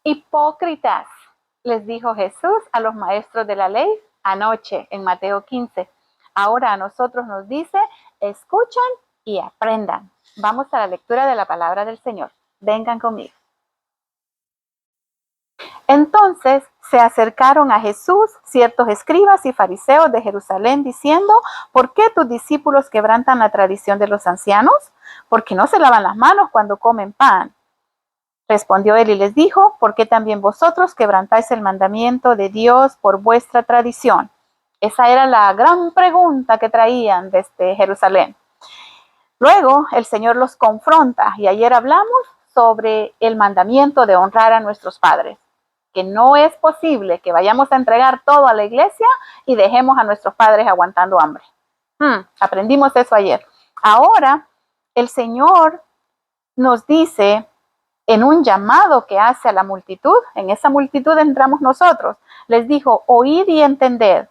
Hipócritas, les dijo Jesús a los maestros de la ley anoche en Mateo 15. Ahora a nosotros nos dice, escuchen y aprendan. Vamos a la lectura de la palabra del Señor. Vengan conmigo. Entonces se acercaron a Jesús ciertos escribas y fariseos de Jerusalén diciendo, ¿por qué tus discípulos quebrantan la tradición de los ancianos? Porque no se lavan las manos cuando comen pan. Respondió él y les dijo, ¿por qué también vosotros quebrantáis el mandamiento de Dios por vuestra tradición? Esa era la gran pregunta que traían desde Jerusalén. Luego el Señor los confronta y ayer hablamos sobre el mandamiento de honrar a nuestros padres, que no es posible que vayamos a entregar todo a la iglesia y dejemos a nuestros padres aguantando hambre. Aprendimos eso ayer. Ahora el Señor nos dice en un llamado que hace a la multitud, en esa multitud entramos nosotros, les dijo, oíd y entended,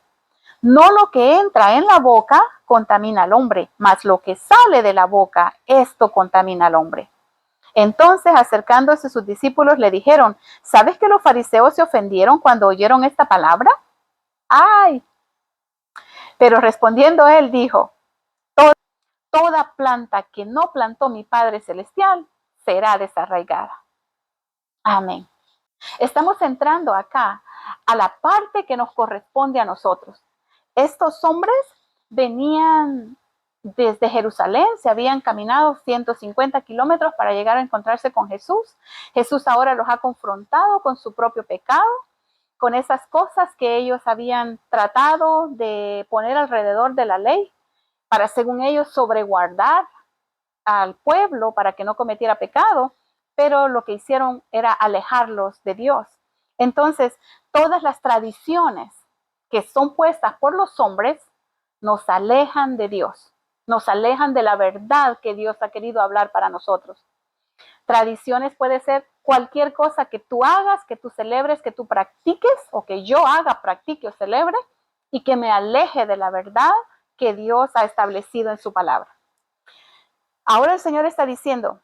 no lo que entra en la boca contamina al hombre, mas lo que sale de la boca, esto contamina al hombre. Entonces, acercándose sus discípulos, le dijeron, ¿sabes que los fariseos se ofendieron cuando oyeron esta palabra? ¡Ay! Pero respondiendo él dijo, toda planta que no plantó mi Padre Celestial será desarraigada. Amén. Estamos entrando acá a la parte que nos corresponde a nosotros. Estos hombres venían desde Jerusalén, se habían caminado 150 kilómetros para llegar a encontrarse con Jesús. Jesús ahora los ha confrontado con su propio pecado, con esas cosas que ellos habían tratado de poner alrededor de la ley para, según ellos, sobreguardar al pueblo para que no cometiera pecado, pero lo que hicieron era alejarlos de Dios. Entonces, todas las tradiciones que son puestas por los hombres nos alejan de Dios, nos alejan de la verdad que Dios ha querido hablar para nosotros. Tradiciones puede ser cualquier cosa que tú hagas, que tú celebres, que tú practiques, o que yo haga, practique o celebre, y que me aleje de la verdad que Dios ha establecido en su palabra. Ahora el Señor está diciendo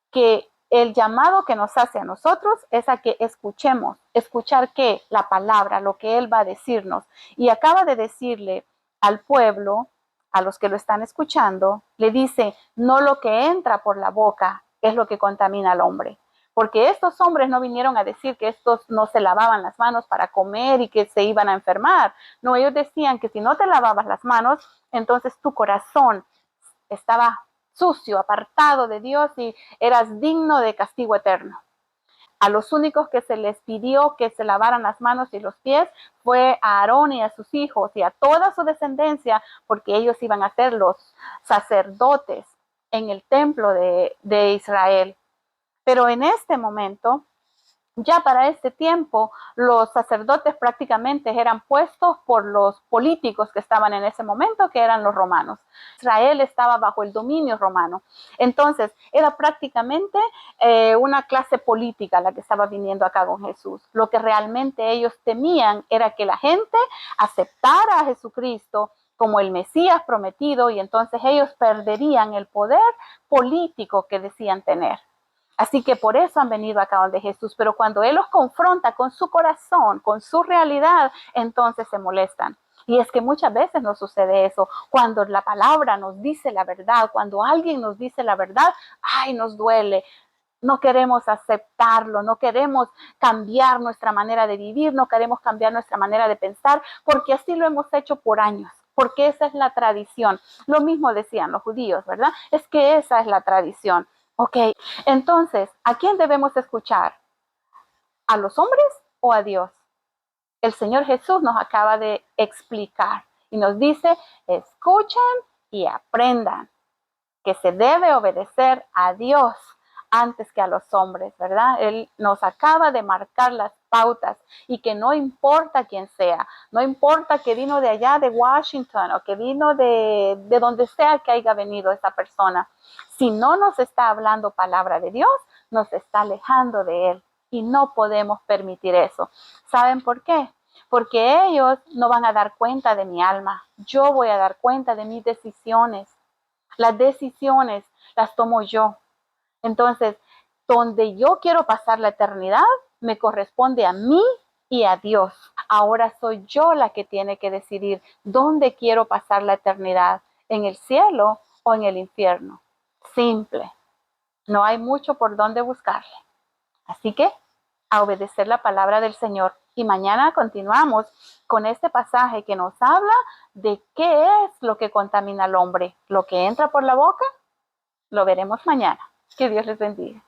que el llamado que nos hace a nosotros es a que escuchemos. ¿Escuchar qué? La palabra, lo que Él va a decirnos. Y acaba de decirle al pueblo, a los que lo están escuchando, le dice, no lo que entra por la boca es lo que contamina al hombre. Porque estos hombres no vinieron a decir que estos no se lavaban las manos para comer y que se iban a enfermar. No, ellos decían que si no te lavabas las manos, entonces tu corazón estaba sucio, apartado de Dios y eras digno de castigo eterno. A los únicos que se les pidió que se lavaran las manos y los pies fue a Aarón y a sus hijos y a toda su descendencia, porque ellos iban a ser los sacerdotes en el templo de Israel. Pero en este momento, ya para este tiempo, los sacerdotes prácticamente eran puestos por los políticos que estaban en ese momento, que eran los romanos. Israel estaba bajo el dominio romano. Entonces, era prácticamente una clase política la que estaba viniendo acá con Jesús. Lo que realmente ellos temían era que la gente aceptara a Jesucristo como el Mesías prometido y entonces ellos perderían el poder político que decían tener. Así que por eso han venido acá donde Jesús, pero cuando Él los confronta con su corazón, con su realidad, entonces se molestan. Y es que muchas veces nos sucede eso, cuando la palabra nos dice la verdad, cuando alguien nos dice la verdad, ¡ay, nos duele! No queremos aceptarlo, no queremos cambiar nuestra manera de vivir, no queremos cambiar nuestra manera de pensar, porque así lo hemos hecho por años, porque esa es la tradición. Lo mismo decían los judíos, ¿verdad? Es que esa es la tradición. Ok, entonces, ¿a quién debemos escuchar? ¿A los hombres o a Dios? El Señor Jesús nos acaba de explicar y nos dice, escuchen y aprendan que se debe obedecer a Dios antes que a los hombres, ¿verdad? Él nos acaba de marcar las pautas y que no importa quién sea, no importa que vino de allá de Washington o que vino de donde sea que haya venido esa persona, si no nos está hablando palabra de Dios, nos está alejando de Él y no podemos permitir eso. ¿Saben por qué? Porque ellos no van a dar cuenta de mi alma, yo voy a dar cuenta de mis decisiones. Las decisiones las tomo yo. Entonces, donde yo quiero pasar la eternidad, me corresponde a mí y a Dios. Ahora soy yo la que tiene que decidir dónde quiero pasar la eternidad, en el cielo o en el infierno. Simple. No hay mucho por dónde buscarle. Así que a obedecer la palabra del Señor. Y mañana continuamos con este pasaje que nos habla de qué es lo que contamina al hombre. Lo que entra por la boca, lo veremos mañana. Que Dios les bendiga.